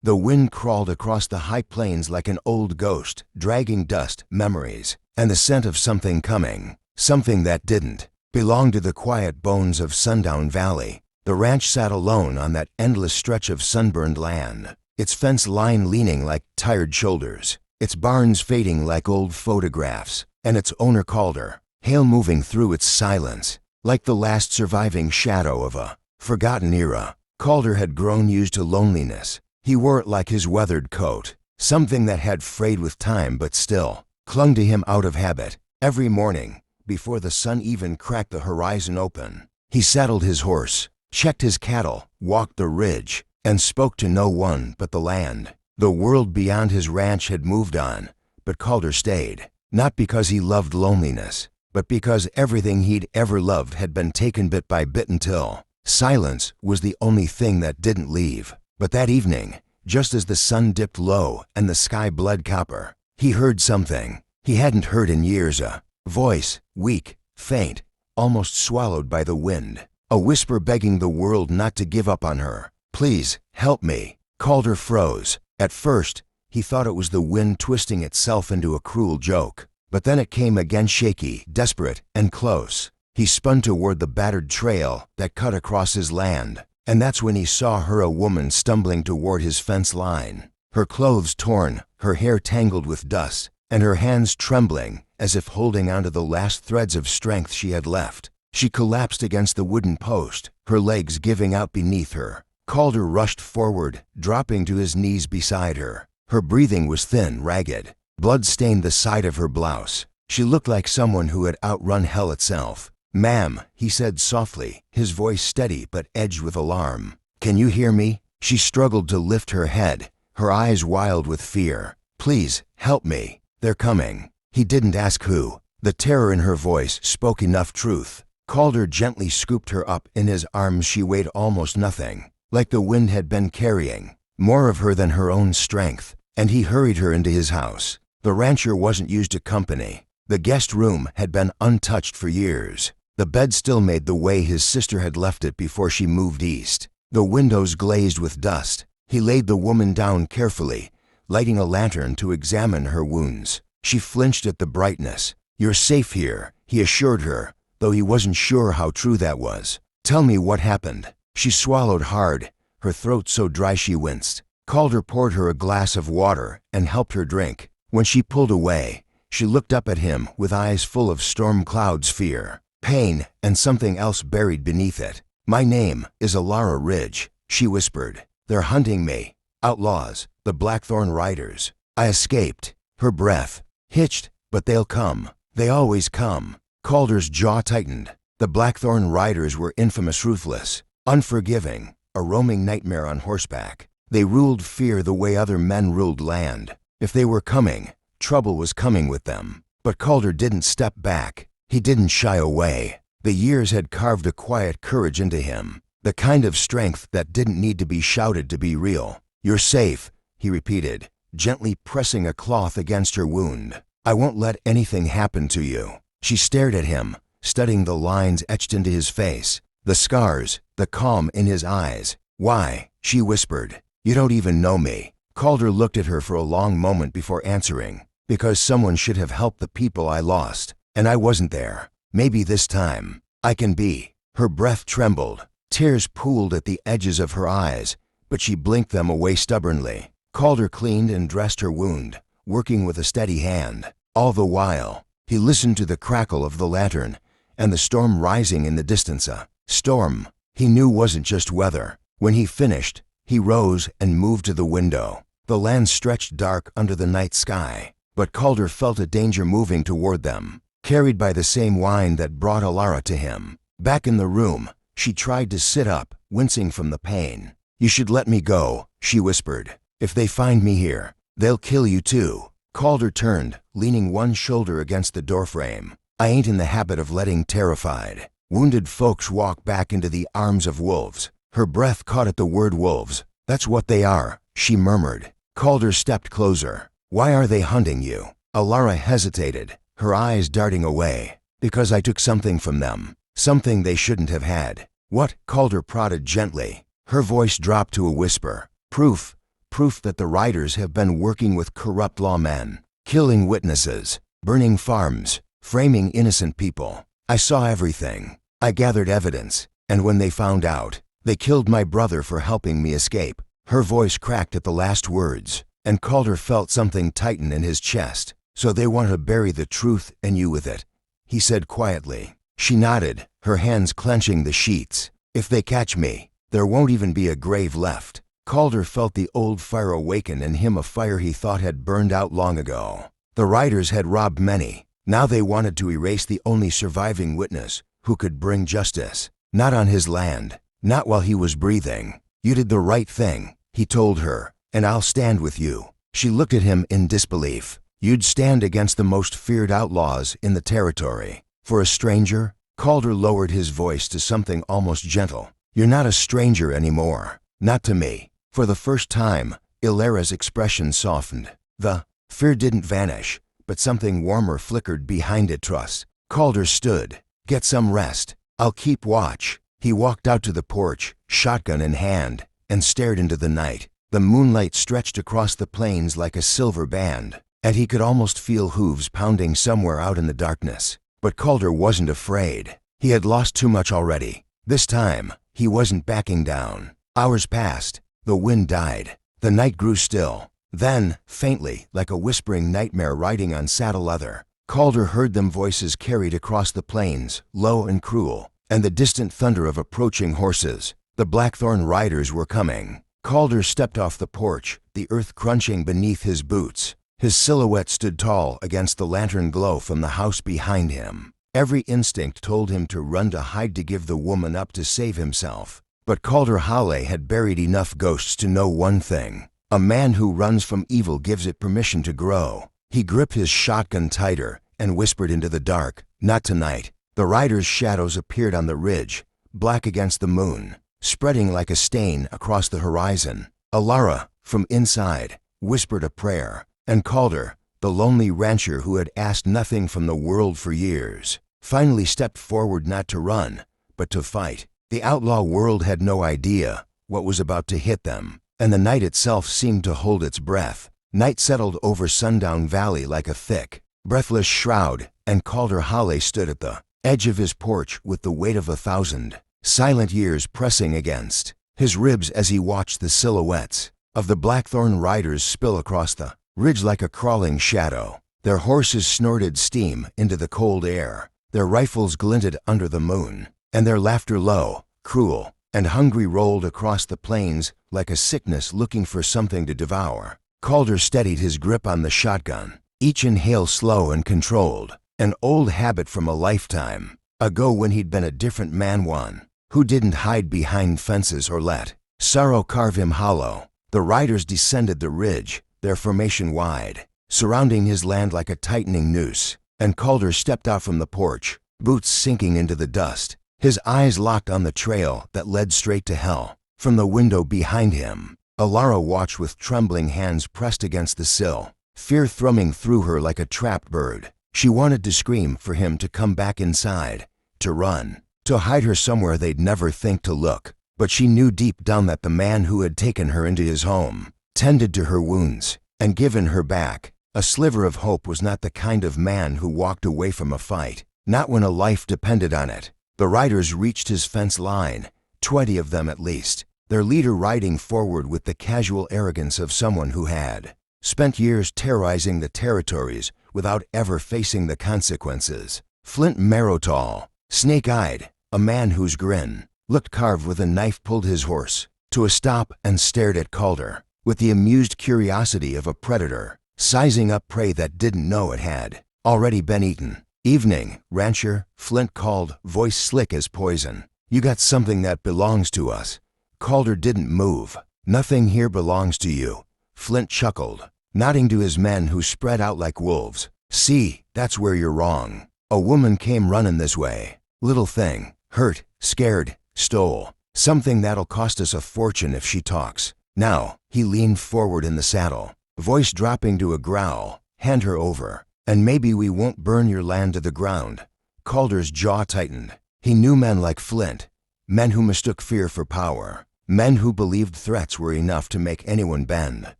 The wind crawled across the high plains like an old ghost, dragging dust, memories, and the scent of something coming, something that didn't belong to the quiet bones of Sundown Valley. The ranch sat alone on that endless stretch of sunburned land, its fence line leaning like tired shoulders, its barns fading like old photographs, and its owner Calder, Hale, moving through its silence, like the last surviving shadow of a forgotten era. Calder had grown used to loneliness. He wore it like his weathered coat, something that had frayed with time but still clung to him out of habit. Every morning, before the sun even cracked the horizon open, he saddled his horse, checked his cattle, walked the ridge, and spoke to no one but the land. The world beyond his ranch had moved on, but Calder stayed, not because he loved loneliness, but because everything he'd ever loved had been taken bit by bit until silence was the only thing that didn't leave. But that evening, just as the sun dipped low and the sky bled copper, he heard something he hadn't heard in years, a voice, weak, faint, almost swallowed by the wind, a whisper begging the world not to give up on her. "Please, help me." Calder froze. At first, he thought it was the wind twisting itself into a cruel joke, but then it came again, shaky, desperate, and close. He spun toward the battered trail that cut across his land, and that's when he saw her, a woman stumbling toward his fence line, her clothes torn, her hair tangled with dust, and her hands trembling as if holding onto the last threads of strength she had left. She collapsed against the wooden post, her legs giving out beneath her. Calder rushed forward, dropping to his knees beside her. Her breathing was thin, ragged. Blood stained the side of her blouse. She looked like someone who had outrun hell itself. "Ma'am," he said softly, his voice steady but edged with alarm. "Can you hear me?" She struggled to lift her head, her eyes wild with fear. "Please, help me. They're coming." He didn't ask who. The terror in her voice spoke enough truth. Calder gently scooped her up in his arms. She weighed almost nothing, like the wind had been carrying more of her than her own strength, and he hurried her into his house. The rancher wasn't used to company. The guest room had been untouched for years. The bed still made the way his sister had left it before she moved east. The windows glazed with dust. He laid the woman down carefully, lighting a lantern to examine her wounds. She flinched at the brightness. "You're safe here," he assured her, though he wasn't sure how true that was. "Tell me what happened." She swallowed hard, her throat so dry she winced. Calder poured her a glass of water and helped her drink. When she pulled away, she looked up at him with eyes full of storm clouds, fear, pain, and something else buried beneath it. "My name is Alara Ridge," she whispered. "They're hunting me. Outlaws, the Blackthorn Riders. I escaped." Her breath hitched. "But they'll come. They always come." Calder's jaw tightened. The Blackthorn Riders were infamous, ruthless, unforgiving, a roaming nightmare on horseback. They ruled fear the way other men ruled land. If they were coming, trouble was coming with them. But Calder didn't step back. He didn't shy away. The years had carved a quiet courage into him, the kind of strength that didn't need to be shouted to be real. "You're safe," he repeated, gently pressing a cloth against her wound. "I won't let anything happen to you." She stared at him, studying the lines etched into his face, the scars, the calm in his eyes. "Why?" she whispered. "You don't even know me." Calder looked at her for a long moment before answering. "Because someone should have helped the people I lost, and I wasn't there. Maybe this time I can be." Her breath trembled. Tears pooled at the edges of her eyes, but she blinked them away stubbornly. Calder cleaned and dressed her wound, working with a steady hand. All the while, he listened to the crackle of the lantern and the storm rising in the distance. A storm he knew wasn't just weather. When he finished, he rose and moved to the window. The land stretched dark under the night sky, but Calder felt a danger moving toward them, carried by the same wind that brought Alara to him. Back in the room, she tried to sit up, wincing from the pain. "You should let me go," she whispered. "If they find me here, they'll kill you too." Calder turned, leaning one shoulder against the doorframe. "I ain't in the habit of letting terrified, wounded folks walk back into the arms of wolves." Her breath caught at the word wolves. "That's what they are," she murmured. Calder stepped closer. "Why are they hunting you?" Alara hesitated, her eyes darting away. "Because I took something from them, something they shouldn't have had." "What?" Calder prodded gently. Her voice dropped to a whisper. "Proof. proof that the riders have been working with corrupt lawmen, killing witnesses, burning farms, framing innocent people. I saw everything. I gathered evidence, and when they found out, they killed my brother for helping me escape." Her voice cracked at the last words, and Calder felt something tighten in his chest. "So they want to bury the truth and you with it," he said quietly. She nodded, her hands clenching the sheets. "If they catch me, there won't even be a grave left." Calder felt the old fire awaken in him, a fire he thought had burned out long ago. The riders had robbed many. Now they wanted to erase the only surviving witness who could bring justice. Not on his land, not while he was breathing. "You did the right thing," he told her, "and I'll stand with you." She looked at him in disbelief. "You'd stand against the most feared outlaws in the territory. For a stranger?" Calder lowered his voice to something almost gentle. "You're not a stranger anymore. Not to me." For the first time, Ilara's expression softened. The fear didn't vanish, but something warmer flickered behind it. "Trust." Calder stood. "Get some rest. I'll keep watch." He walked out to the porch, shotgun in hand, and stared into the night. The moonlight stretched across the plains like a silver band, and he could almost feel hooves pounding somewhere out in the darkness. But Calder wasn't afraid. He had lost too much already. This time, he wasn't backing down. Hours passed. The wind died. The night grew still. Then, faintly, like a whispering nightmare riding on saddle leather, Calder heard them voices carried across the plains, low and cruel, and the distant thunder of approaching horses. The Blackthorn riders were coming. Calder stepped off the porch, the earth crunching beneath his boots. His silhouette stood tall against the lantern glow from the house behind him. Every instinct told him to run, to hide, to give the woman up, to save himself. But Calder Halle had buried enough ghosts to know one thing. A man who runs from evil gives it permission to grow. He gripped his shotgun tighter and whispered into the dark, "Not tonight." The riders' shadows appeared on the ridge, black against the moon, spreading like a stain across the horizon. Ilara, from inside, whispered a prayer, and Calder, the lonely rancher who had asked nothing from the world for years, finally stepped forward, not to run, but to fight. The outlaw world had no idea what was about to hit them, and the night itself seemed to hold its breath. Night settled over Sundown Valley like a thick, breathless shroud, and Calder Halle stood at the edge of his porch with the weight of 1,000 silent years pressing against his ribs as he watched the silhouettes of the Blackthorn riders spill across the ridge like a crawling shadow. Their horses snorted steam into the cold air, their rifles glinted under the moon, and their laughter, low, cruel, and hungry, rolled across the plains like a sickness looking for something to devour. Calder steadied his grip on the shotgun, each inhale slow and controlled, an old habit from a lifetime ago when he'd been a different man, one who didn't hide behind fences or let sorrow carve him hollow. The riders descended the ridge, their formation wide, surrounding his land like a tightening noose, and Calder stepped out from the porch, boots sinking into the dust, his eyes locked on the trail that led straight to hell. From the window behind him, Ilara watched with trembling hands pressed against the sill, fear thrumming through her like a trapped bird. She wanted to scream for him to come back inside, to run, to hide her somewhere they'd never think to look. But she knew deep down that the man who had taken her into his home, tended to her wounds, and given her back a sliver of hope, was not the kind of man who walked away from a fight, not when a life depended on it. The riders reached his fence line, 20 of them at least, their leader riding forward with the casual arrogance of someone who had spent years terrorizing the territories without ever facing the consequences. Flint Marrowtall, snake-eyed, a man whose grin looked carved with a knife, pulled his horse to a stop and stared at Calder with the amused curiosity of a predator, sizing up prey that didn't know it had already been eaten. "Evening, rancher," Flint called, voice slick as poison. "You got something that belongs to us." Calder didn't move. "Nothing here belongs to you," Flint chuckled, nodding to his men who spread out like wolves. "See, that's where you're wrong. A woman came running this way. Little thing, hurt, scared, stole. Something that'll cost us a fortune if she talks. Now," he leaned forward in the saddle, voice dropping to a growl, "hand her over, and maybe we won't burn your land to the ground." Calder's jaw tightened. He knew men like Flint, men who mistook fear for power. Men who believed threats were enough to make anyone bend.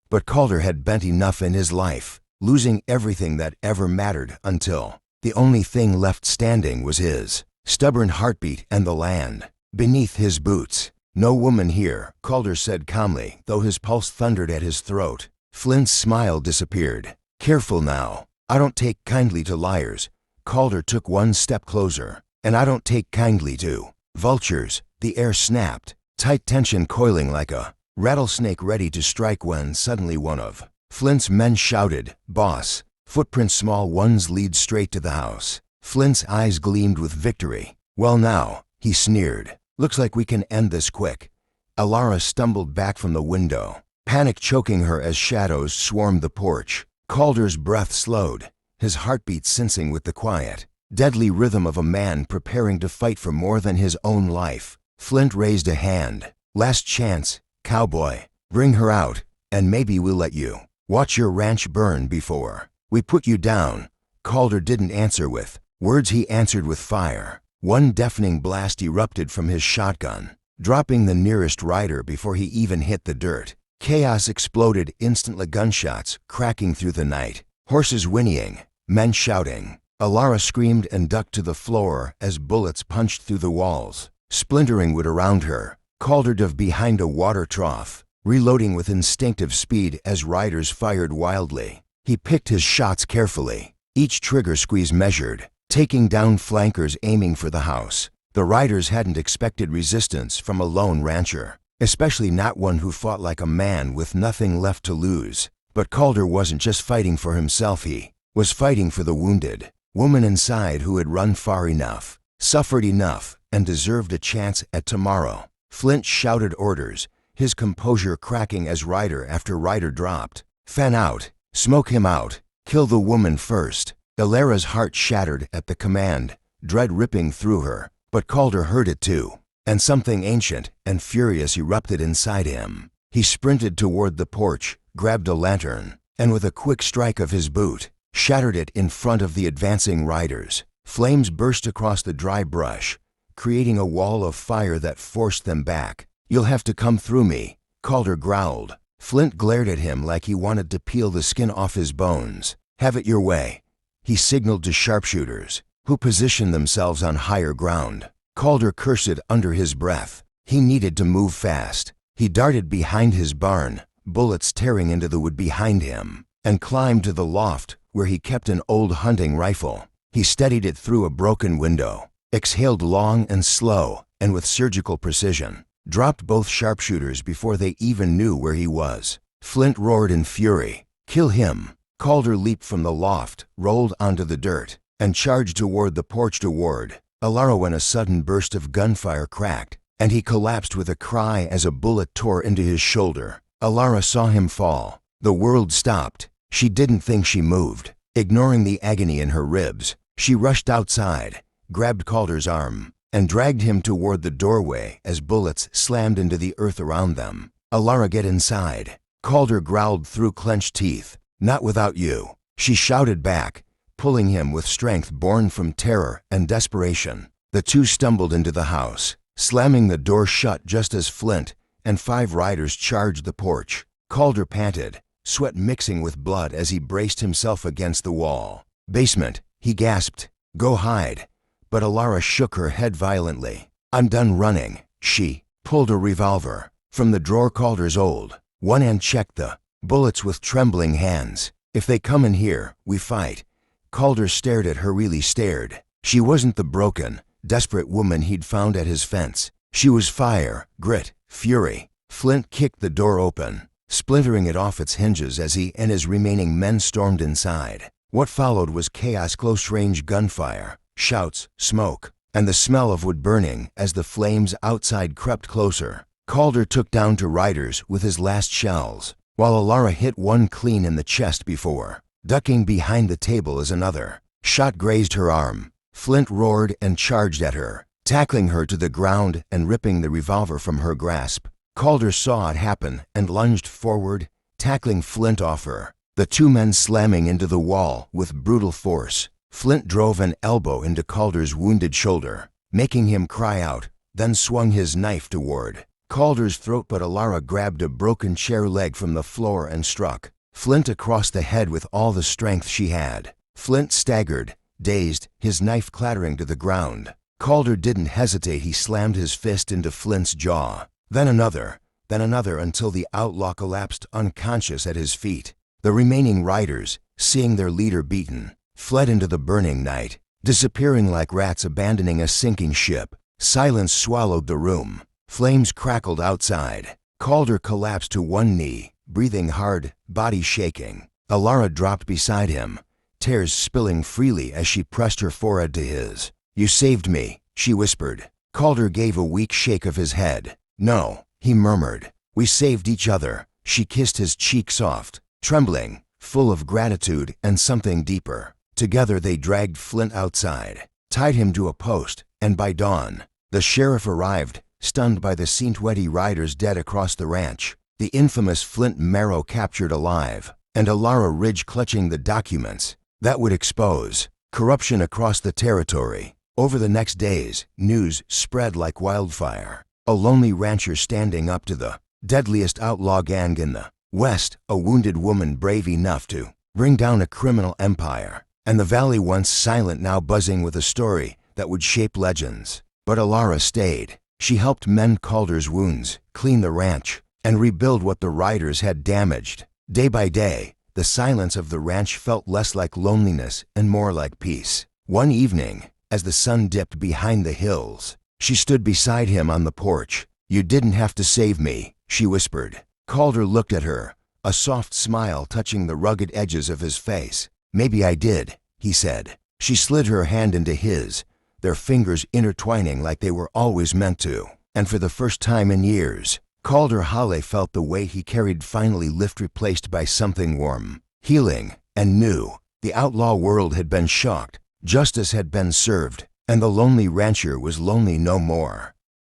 But Calder had bent enough in his life, losing everything that ever mattered until the only thing left standing was his stubborn heartbeat and the land beneath his boots. "No woman here," Calder said calmly, though his pulse thundered at his throat. Flint's smile disappeared. "Careful now. I don't take kindly to liars." Calder took one step closer. "And I don't take kindly to vultures." The air snapped, tight tension coiling like a rattlesnake ready to strike when suddenly one of Flint's men shouted, "Boss!" Footprints, small ones, lead straight to the house. Flint's eyes gleamed with victory. "Well now," he sneered. "Looks like we can end this quick." Alara stumbled back from the window, panic choking her as shadows swarmed the porch. Calder's breath slowed, his heartbeat sensing with the quiet, deadly rhythm of a man preparing to fight for more than his own life. Flint raised a hand. "Last chance, cowboy. Bring her out, and maybe we'll let you watch your ranch burn before we put you down." Calder didn't answer with words, he answered with fire. One deafening blast erupted from his shotgun, dropping the nearest rider before he even hit the dirt. Chaos exploded instantly, gunshots cracking through the night, horses whinnying, men shouting. Alara screamed and ducked to the floor as bullets punched through the walls, splintering wood around her. Calder dove behind a water trough, reloading with instinctive speed as riders fired wildly. He picked his shots carefully, each trigger squeeze measured, taking down flankers aiming for the house. The riders hadn't expected resistance from a lone rancher, especially not one who fought like a man with nothing left to lose. But Calder wasn't just fighting for himself, he was fighting for the wounded woman inside who had run far enough, suffered enough, and deserved a chance at tomorrow. Flint shouted orders, his composure cracking as rider after rider dropped. "Fan out, smoke him out, kill the woman first." Alara's heart shattered at the command, dread ripping through her, but Calder heard it too, and something ancient and furious erupted inside him. He sprinted toward the porch, grabbed a lantern, and with a quick strike of his boot, shattered it in front of the advancing riders. Flames burst across the dry brush, creating a wall of fire that forced them back. "You'll have to come through me," Calder growled. Flint glared at him like he wanted to peel the skin off his bones. "Have it your way." He signaled to sharpshooters, who positioned themselves on higher ground. Calder cursed under his breath. He needed to move fast. He darted behind his barn, bullets tearing into the wood behind him, and climbed to the loft where he kept an old hunting rifle. He steadied it through a broken window, exhaled long and slow, and with surgical precision, dropped both sharpshooters before they even knew where he was. Flint roared in fury, "Kill him!" Calder leaped from the loft, rolled onto the dirt, and charged toward the porch toward Alara when a sudden burst of gunfire cracked, and he collapsed with a cry as a bullet tore into his shoulder. Alara saw him fall. The world stopped. She didn't think she moved. Ignoring the agony in her ribs, she rushed outside, grabbed Calder's arm, and dragged him toward the doorway as bullets slammed into the earth around them. "Alara, get inside." Calder growled through clenched teeth. "Not without you," she shouted back, pulling him with strength born from terror and desperation. The two stumbled into the house, slamming the door shut just as Flint and 5 riders charged the porch. Calder panted, sweat mixing with blood as he braced himself against the wall. "Basement," he gasped. "Go hide." But Alara shook her head violently. "I'm done running." She pulled a revolver from the drawer Calder's old one and checked the bullets with trembling hands. "If they come in here, we fight." Calder stared at her, really stared. She wasn't the broken, desperate woman he'd found at his fence. She was fire, grit, fury. Flint kicked the door open, splintering it off its hinges as he and his remaining men stormed inside. What followed was chaos, close-range gunfire, shouts, smoke, and the smell of wood burning as the flames outside crept closer. Calder took down 2 riders with his last shells, while Alara hit one clean in the chest before ducking behind the table as another shot grazed her arm. Flint roared and charged at her, tackling her to the ground and ripping the revolver from her grasp. Calder saw it happen and lunged forward, tackling Flint off her, the 2 men slamming into the wall with brutal force. Flint drove an elbow into Calder's wounded shoulder, making him cry out, then swung his knife toward Calder's throat, but Alara grabbed a broken chair leg from the floor and struck Flint across the head with all the strength she had. Flint staggered, dazed, his knife clattering to the ground. Calder didn't hesitate. He slammed his fist into Flint's jaw. Then another until the outlaw collapsed unconscious at his feet. The remaining riders, seeing their leader beaten, fled into the burning night, disappearing like rats abandoning a sinking ship. Silence swallowed the room. Flames crackled outside. Calder collapsed to one knee, breathing hard, body shaking. Alara dropped beside him, tears spilling freely as she pressed her forehead to his. "You saved me," she whispered. Calder gave a weak shake of his head. "No," he murmured. "We saved each other." She kissed his cheek soft, trembling, full of gratitude and something deeper. Together they dragged Flint outside, tied him to a post, and by dawn, the sheriff arrived, stunned by the Saint-Weddy riders dead across the ranch, the infamous Flint Marrow captured alive, and Alara Ridge clutching the documents that would expose corruption across the territory. Over the next days, news spread like wildfire. A lonely rancher standing up to the deadliest outlaw gang in the West, a wounded woman brave enough to bring down a criminal empire, and the valley once silent now buzzing with a story that would shape legends. But Alara stayed. She helped mend Calder's wounds, clean the ranch, and rebuild what the riders had damaged. Day by day, the silence of the ranch felt less like loneliness and more like peace. One evening, as the sun dipped behind the hills, she stood beside him on the porch. "You didn't have to save me," she whispered. Calder looked at her, a soft smile touching the rugged edges of his face. "Maybe I did," he said. She slid her hand into his, their fingers intertwining like they were always meant to. And for the first time in years, Calder Halle felt the weight he carried finally lift, replaced by something warm, healing, and new. The outlaw world had been shocked, justice had been served, and the lonely rancher was lonely no more.